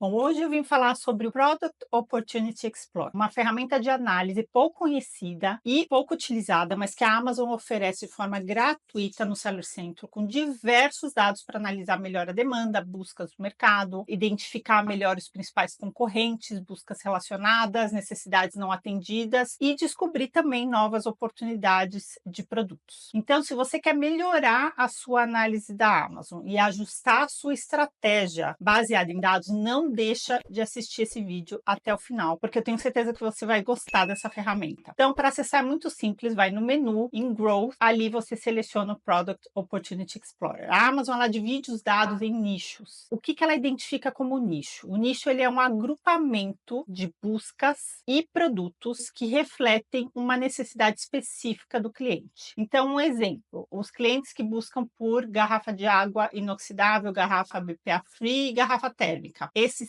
Bom, hoje eu vim falar sobre o Product Opportunity Explorer, uma ferramenta de análise pouco conhecida e pouco utilizada, mas que a Amazon oferece de forma gratuita no Seller Central, com diversos dados para analisar melhor a demanda, buscas do mercado, identificar melhor os principais concorrentes, buscas relacionadas, necessidades não atendidas e descobrir também novas oportunidades de produtos. Então, se você quer melhorar a sua análise da Amazon e ajustar a sua estratégia baseada em dados, não deixa de assistir esse vídeo até o final, porque eu tenho certeza que você vai gostar dessa ferramenta. Então, para acessar é muito simples, vai no menu, em Growth, ali você seleciona o Product Opportunity Explorer. A Amazon, ela divide os dados em nichos. O que ela identifica como nicho? O nicho, ele é um agrupamento de buscas e produtos que refletem uma necessidade específica do cliente. Então, um exemplo, os clientes que buscam por garrafa de água inoxidável, garrafa BPA Free e garrafa térmica. Essas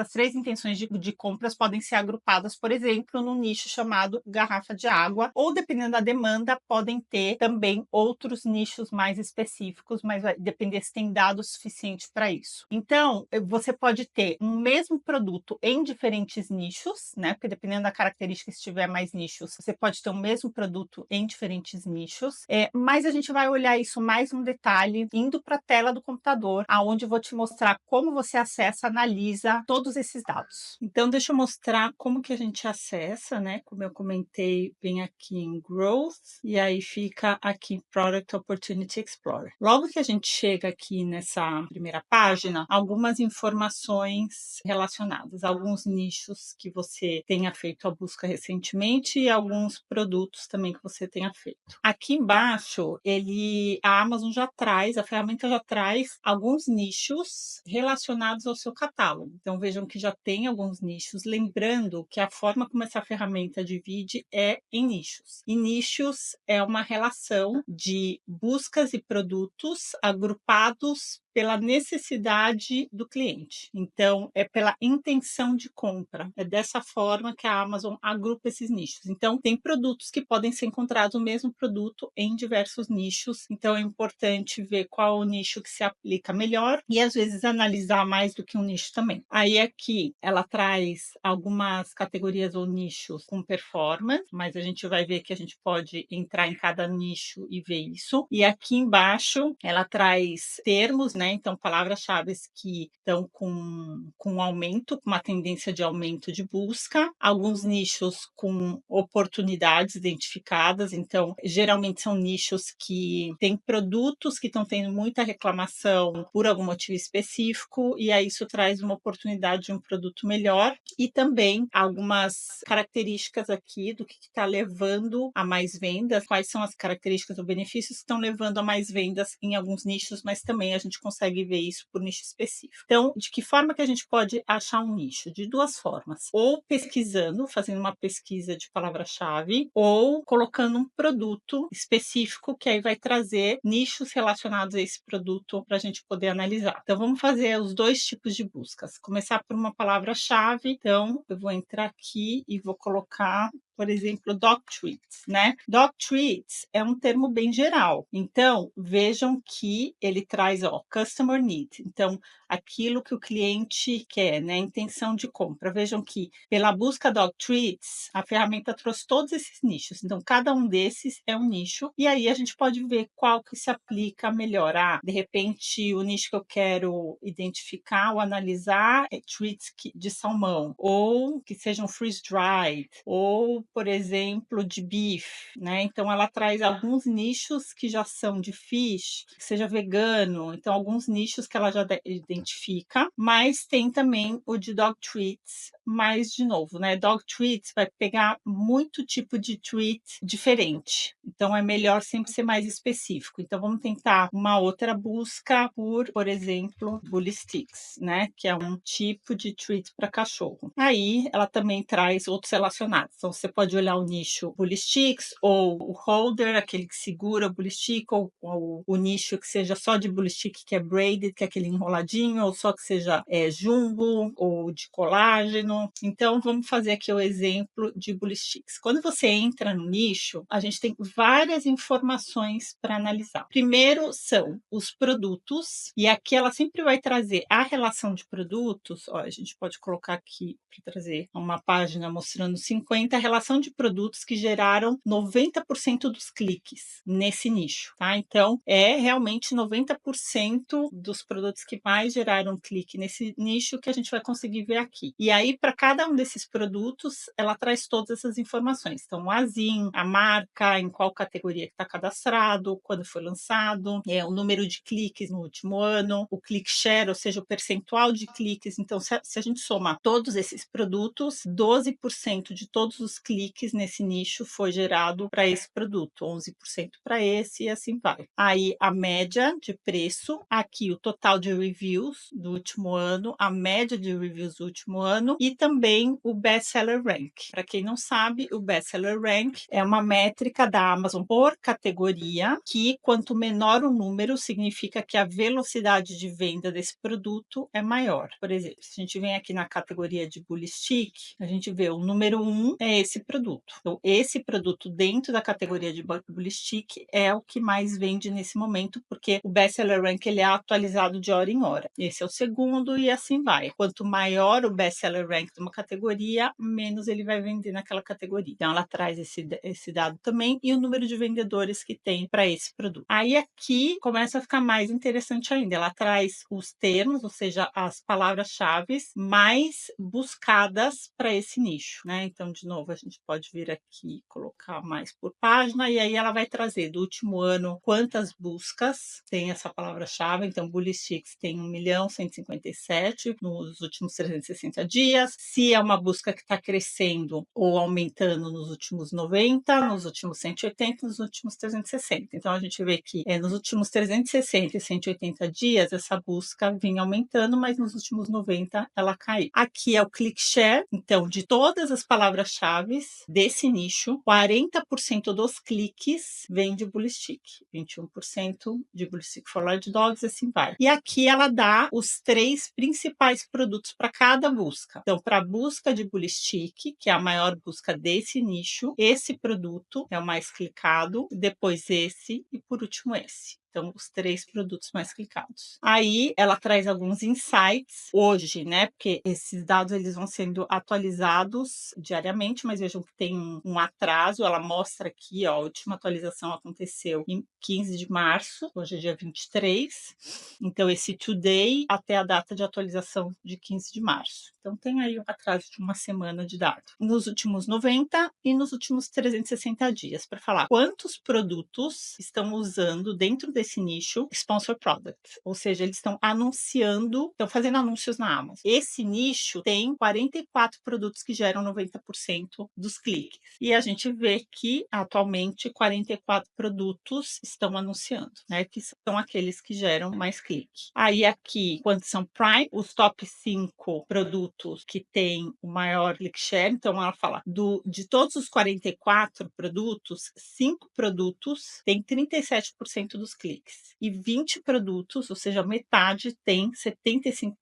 três intenções de compras podem ser agrupadas, por exemplo, num nicho chamado garrafa de água, ou dependendo da demanda, podem ter também outros nichos mais específicos, mas vai depender se tem dados suficientes para isso. Então, você pode ter um mesmo produto em diferentes nichos, né? Porque dependendo da característica, se tiver mais nichos, você pode ter o mesmo produto em diferentes nichos. Mas a gente vai olhar isso mais no detalhe, indo para a tela do computador, aonde eu vou te mostrar como você acessa, analisa todos esses dados. Então, deixa eu mostrar como que a gente acessa, né? Como eu comentei, vem aqui em Growth, e aí fica aqui Product Opportunity Explorer. Logo que a gente chega aqui nessa primeira página, algumas informações relacionadas, alguns nichos que você tenha feito a busca recentemente e alguns produtos também que você tenha feito. Aqui embaixo, a Amazon já traz, a ferramenta já traz alguns nichos relacionados ao seu catálogo. Então, vejam que já tem alguns nichos, lembrando que a forma como essa ferramenta divide é em nichos. E nichos é uma relação de buscas e produtos agrupados pela necessidade do cliente. Então, é pela intenção de compra. É dessa forma que a Amazon agrupa esses nichos. Então, tem produtos que podem ser encontrados o mesmo produto em diversos nichos. Então, é importante ver qual o nicho que se aplica melhor e, às vezes, analisar mais do que um nicho também. Aí, aqui, ela traz algumas categorias ou nichos com performance, mas a gente vai ver que a gente pode entrar em cada nicho e ver isso. E aqui embaixo, ela traz termos, né? Então, palavras-chave que estão com aumento, com uma tendência de aumento de busca, alguns nichos com oportunidades identificadas, então, geralmente são nichos que têm produtos que estão tendo muita reclamação por algum motivo específico, e aí isso traz uma oportunidade de um produto melhor, e também algumas características aqui do que está levando a mais vendas, quais são as características ou benefícios que estão levando a mais vendas em alguns nichos, mas também a gente consegue ver isso por nicho específico. Então, de que forma que a gente pode achar um nicho? De duas formas. Ou pesquisando, fazendo uma pesquisa de palavra-chave, ou colocando um produto específico que aí vai trazer nichos relacionados a esse produto para a gente poder analisar. Então, vamos fazer os dois tipos de buscas. Começar por uma palavra-chave. Então, eu vou entrar aqui e vou colocar, por exemplo, dog treats, né? Dog treats é um termo bem geral. Então, vejam que ele traz, customer need. Então, aquilo que o cliente quer, né? Intenção de compra. Vejam que, pela busca dog treats, a ferramenta trouxe todos esses nichos. Então, cada um desses é um nicho. E aí, a gente pode ver qual que se aplica melhor. De repente, o nicho que eu quero identificar ou analisar é treats de salmão. Ou que sejam freeze-dried. Ou, por exemplo, de beef, né? Então, ela traz alguns nichos que já são de fish, que seja vegano. Então, alguns nichos que ela já identifica, mas tem também o de dog treats, mas, de novo, né? Dog treats vai pegar muito tipo de treat diferente. Então, é melhor sempre ser mais específico. Então, vamos tentar uma outra busca por exemplo, bully sticks, né? Que é um tipo de treat para cachorro. Aí, ela também traz outros relacionados. Então, você pode olhar o nicho Bully Sticks, ou o holder, aquele que segura o Bully Stick, ou o nicho que seja só de Bully Stick, que é braided, que é aquele enroladinho, ou só que seja jumbo, ou de colágeno. Então, vamos fazer aqui o exemplo de Bully Sticks. Quando você entra no nicho, a gente tem várias informações para analisar. Primeiro são os produtos, e aqui ela sempre vai trazer a relação de produtos. Ó, a gente pode colocar aqui para trazer uma página mostrando 50, a relação de produtos que geraram 90% dos cliques nesse nicho, tá? Então, é realmente 90% dos produtos que mais geraram clique nesse nicho que a gente vai conseguir ver aqui. E aí, para cada um desses produtos, ela traz todas essas informações. Então, o ASIN, a marca, em qual categoria que está cadastrado, quando foi lançado, o número de cliques no último ano, o click share, ou seja, o percentual de cliques. Então, se a gente soma todos esses produtos, 12% de todos os cliques nesse nicho foi gerado para esse produto, 11% para esse e assim vai. Aí, a média de preço, aqui o total de reviews do último ano, a média de reviews do último ano e também o Best Seller Rank. Para quem não sabe, o Best Seller Rank é uma métrica da Amazon por categoria, que quanto menor o número, significa que a velocidade de venda desse produto é maior. Por exemplo, se a gente vem aqui na categoria de Bully Stick, a gente vê o número 1 é esse produto. Então, esse produto dentro da categoria de Bully Stick é o que mais vende nesse momento, porque o Best Seller Rank ele é atualizado de hora em hora. Esse é o segundo e assim vai. Quanto maior o Best Seller Rank de uma categoria, menos ele vai vender naquela categoria. Então, ela traz esse dado também e o número de vendedores que tem para esse produto. Aí aqui começa a ficar mais interessante ainda. Ela traz os termos, ou seja, as palavras-chave mais buscadas para esse nicho, né? Então, de novo, a gente pode vir aqui e colocar mais por página e aí ela vai trazer do último ano quantas buscas tem essa palavra-chave. Então, Bully Sticks tem 1.157.000 nos últimos 360 dias. Se é uma busca que está crescendo ou aumentando nos últimos 90, nos últimos 180, nos últimos 360. Então, a gente vê que nos últimos 360 e 180 dias, essa busca vinha aumentando, mas nos últimos 90 ela caiu. Aqui é o click share. Então, de todas as palavras-chave desse nicho, 40% dos cliques vem de Bully Stick, 21% de Bully Stick for Large Dogs, assim vai. E aqui ela dá os 3 principais produtos para cada busca. Então, para a busca de Bully Stick, que é a maior busca desse nicho, esse produto é o mais clicado, depois esse e por último esse. Então, os 3 produtos mais clicados. Aí, ela traz alguns insights hoje, né? Porque esses dados eles vão sendo atualizados diariamente, mas vejam que tem um atraso. Ela mostra aqui, ó, a última atualização aconteceu em 15 de março, hoje é dia 23. Então, esse today até a data de atualização de 15 de março. Então, tem aí um atraso de uma semana de dado. Nos últimos 90 e nos últimos 360 dias, para falar quantos produtos estão usando dentro desse nicho sponsor product, ou seja, eles estão anunciando, estão fazendo anúncios na Amazon. Esse nicho tem 44 produtos que geram 90% dos cliques. E a gente vê que atualmente 44 produtos estão anunciando, né, que são aqueles que geram mais clique. Aí aqui, quando são Prime, os top 5 produtos que têm o maior click share, então ela fala de todos os 44 produtos, 5 produtos têm 37% dos cliques e 20 produtos, ou seja, metade, tem 75%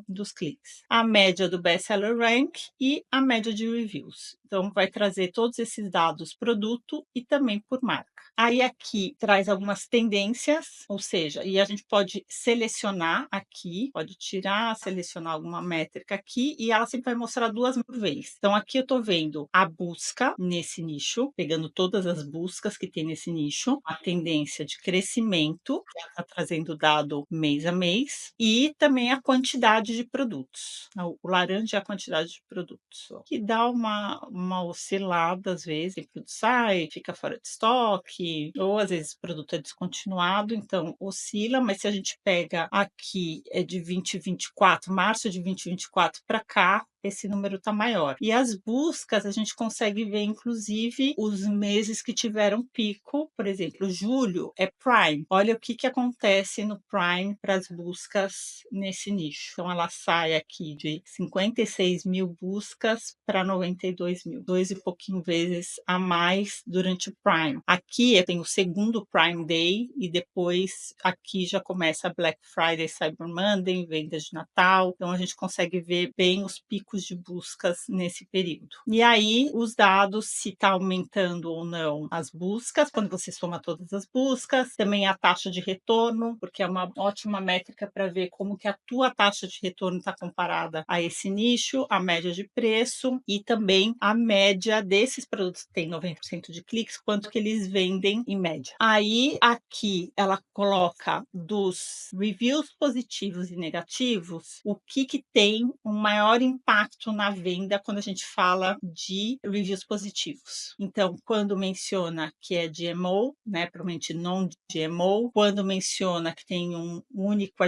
dos cliques. A média do Best Seller Rank e a média de reviews. Então, vai trazer todos esses dados produto e também por marca. Aí aqui traz algumas tendências, ou seja, e a gente pode selecionar aqui, pode tirar, selecionar alguma métrica aqui e ela sempre vai mostrar 2 por vez. Então aqui eu estou vendo a busca nesse nicho, pegando todas as buscas que tem nesse nicho, a tendência de crescimento, que ela está trazendo dado mês a mês, e também a quantidade de produtos. O laranja é a quantidade de produtos, ó, que dá uma oscilada às vezes, o produto sai, fica fora de estoque, ou às vezes o produto é descontinuado, então oscila, mas se a gente pega aqui é de 2024, março de 2024 para cá, esse número está maior. E as buscas, a gente consegue ver, inclusive, os meses que tiveram pico. Por exemplo, julho é Prime. Olha o que acontece no Prime para as buscas nesse nicho. Então, ela sai aqui de 56 mil buscas para 92 mil. 2 e pouquinho vezes a mais durante o Prime. Aqui tem o segundo Prime Day e depois aqui já começa Black Friday, Cyber Monday, vendas de Natal. Então, a gente consegue ver bem os picos de buscas nesse período. E aí, os dados, se está aumentando ou não as buscas, quando você soma todas as buscas, também a taxa de retorno, porque é uma ótima métrica para ver como que a tua taxa de retorno está comparada a esse nicho, a média de preço e também a média desses produtos que tem 90% de cliques, quanto que eles vendem em média. Aí, aqui, ela coloca dos reviews positivos e negativos, o que tem um maior impacto na venda quando a gente fala de reviews positivos. Então, quando menciona que é GMO, né, provavelmente não GMO, quando menciona que tem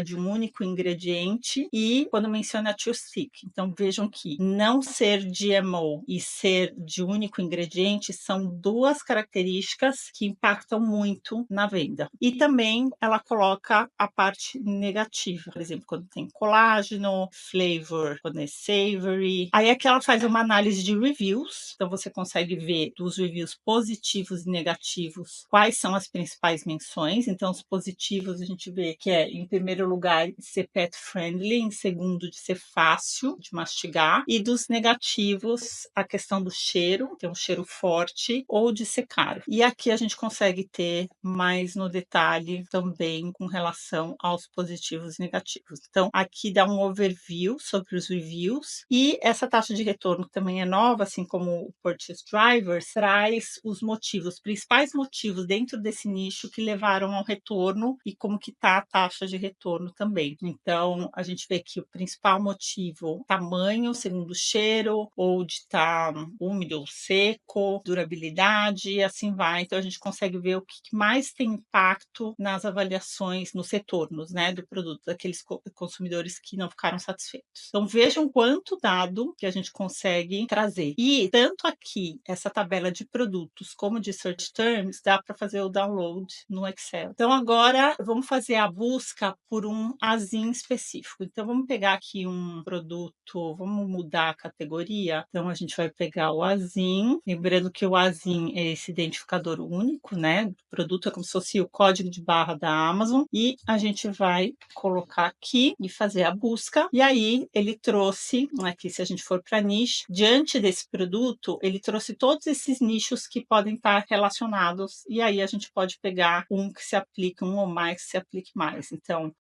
de um único ingrediente e quando menciona to stick. Então, vejam que não ser GMO e ser de único ingrediente são duas características que impactam muito na venda. E também ela coloca a parte negativa, por exemplo, quando tem colágeno, flavor, quando é savory. Aí aqui ela faz uma análise de reviews, então você consegue ver dos reviews positivos e negativos quais são as principais menções. Então, os positivos a gente vê que é, em primeiro lugar, de ser pet friendly, em segundo, de ser fácil de mastigar, e dos negativos, a questão do cheiro, tem um cheiro forte, ou de ser caro. E aqui a gente consegue ter mais no detalhe também com relação aos positivos e negativos. Então, aqui dá um overview sobre os reviews e essa taxa de retorno também é nova, assim como o Purchase Drivers, traz os motivos, principais motivos dentro desse nicho que levaram ao retorno e como que está a taxa de retorno também. Então, a gente vê que o principal motivo, tamanho, segundo o cheiro, ou de estar úmido ou seco, durabilidade, e assim vai. Então, a gente consegue ver o que mais tem impacto nas avaliações, nos retornos, né, do produto, daqueles consumidores que não ficaram satisfeitos. Então, vejam quanto dado que a gente consegue trazer. E tanto aqui, essa tabela de produtos, como de search terms, dá para fazer o download no Excel. Então, agora, vamos fazer a busca por um ASIN específico. Então, vamos pegar aqui um produto, vamos mudar a categoria. Então, a gente vai pegar o ASIN, lembrando que o ASIN é esse identificador único, né, do produto, é como se fosse o código de barra da Amazon, e a gente vai colocar aqui e fazer a busca, e aí ele trouxe, aqui se a gente for para nicho, diante desse produto, ele trouxe todos esses nichos que podem estar relacionados, e aí a gente pode pegar um que se aplique, um ou mais que se aplique mais. Então,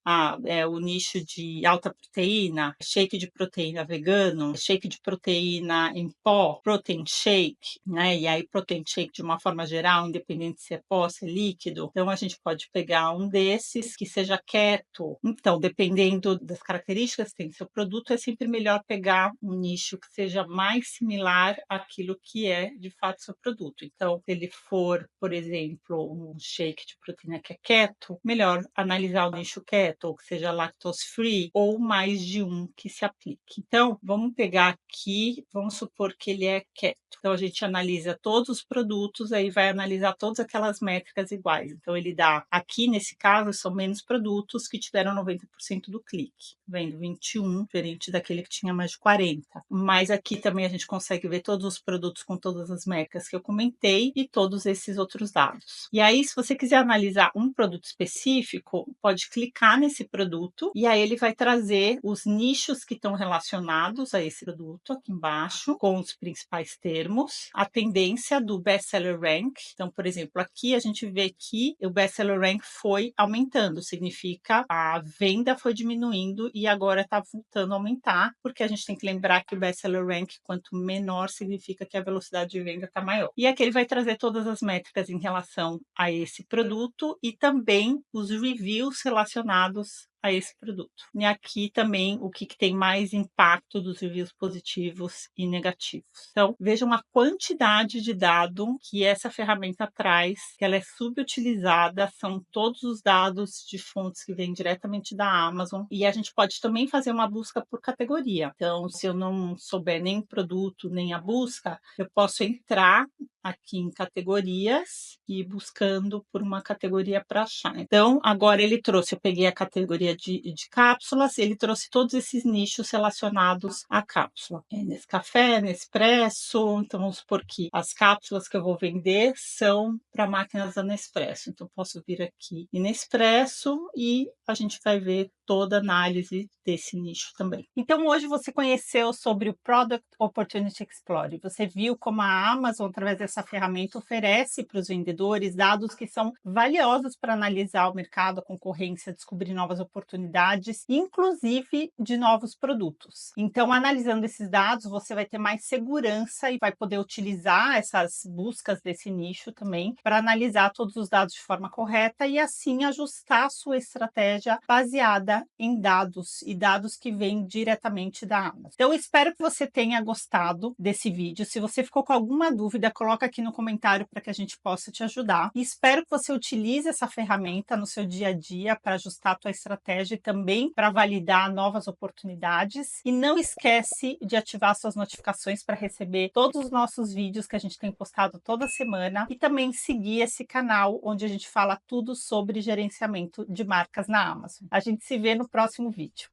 é o nicho de alta proteína, shake de proteína vegano, shake de proteína em pó, protein shake, né? E aí protein shake de uma forma geral, independente se é pó, se é líquido. Então a gente pode pegar um desses que seja keto. Então, dependendo das características que tem seu produto, é sempre melhor pegar um nicho que seja mais similar àquilo que é de fato seu produto. Então, se ele for, por exemplo, um shake de proteína que é keto, melhor analisar o nicho keto, ou que seja lactose free, ou mais de um que se aplique. Então, vamos pegar aqui, vamos supor que ele é keto. Então, a gente analisa todos os produtos, aí vai analisar todas aquelas métricas iguais. Então, ele dá, aqui nesse caso, são menos produtos que tiveram 90% do clique. Vendo 21, diferente daquele que tinha mais de 40. Mas aqui também a gente consegue ver todos os produtos com todas as métricas que eu comentei e todos esses outros dados. E aí, se você quiser analisar um produto específico, pode clicar nesse produto e aí ele vai trazer os nichos que estão relacionados a esse produto aqui embaixo, com os principais termos, a tendência do bestseller rank. Então, por exemplo, aqui a gente vê que o bestseller rank foi aumentando, significa a venda foi diminuindo e agora está voltando a aumentar, porque a gente tem que lembrar que o bestseller rank, quanto menor, significa que a velocidade de venda está maior. E aqui ele vai trazer todas as métricas em relação a esse produto e também os reviews relacionados a esse produto. E aqui também o que tem mais impacto dos reviews positivos e negativos. Então, vejam a quantidade de dado que essa ferramenta traz, que ela é subutilizada, são todos os dados de fontes que vêm diretamente da Amazon, e a gente pode também fazer uma busca por categoria. Então, se eu não souber nem o produto, nem a busca, eu posso entrar aqui em categorias e ir buscando por uma categoria para achar. Então, agora ele trouxe, eu peguei a categoria de cápsulas, ele trouxe todos esses nichos relacionados à cápsula. Nesse café, Nespresso, então vamos supor que as cápsulas que eu vou vender são para máquinas da Nespresso. Então, posso vir aqui em Nespresso e a gente vai ver toda a análise desse nicho também. Então, hoje você conheceu sobre o Product Opportunity Explorer. Você viu como a Amazon, através dessa ferramenta, oferece para os vendedores dados que são valiosos para analisar o mercado, a concorrência, descobrir novas oportunidades, inclusive de novos produtos. Então, analisando esses dados, você vai ter mais segurança e vai poder utilizar essas buscas desse nicho também para analisar todos os dados de forma correta e assim ajustar a sua estratégia baseada em dados e dados que vêm diretamente da Amazon. Então, eu espero que você tenha gostado desse vídeo. Se você ficou com alguma dúvida, coloca aqui no comentário para que a gente possa te ajudar. E espero que você utilize essa ferramenta no seu dia a dia para ajustar a tua estratégia e também para validar novas oportunidades. E não esquece de ativar suas notificações para receber todos os nossos vídeos que a gente tem postado toda semana e também seguir esse canal onde a gente fala tudo sobre gerenciamento de marcas na Amazon. A gente se vê no próximo vídeo.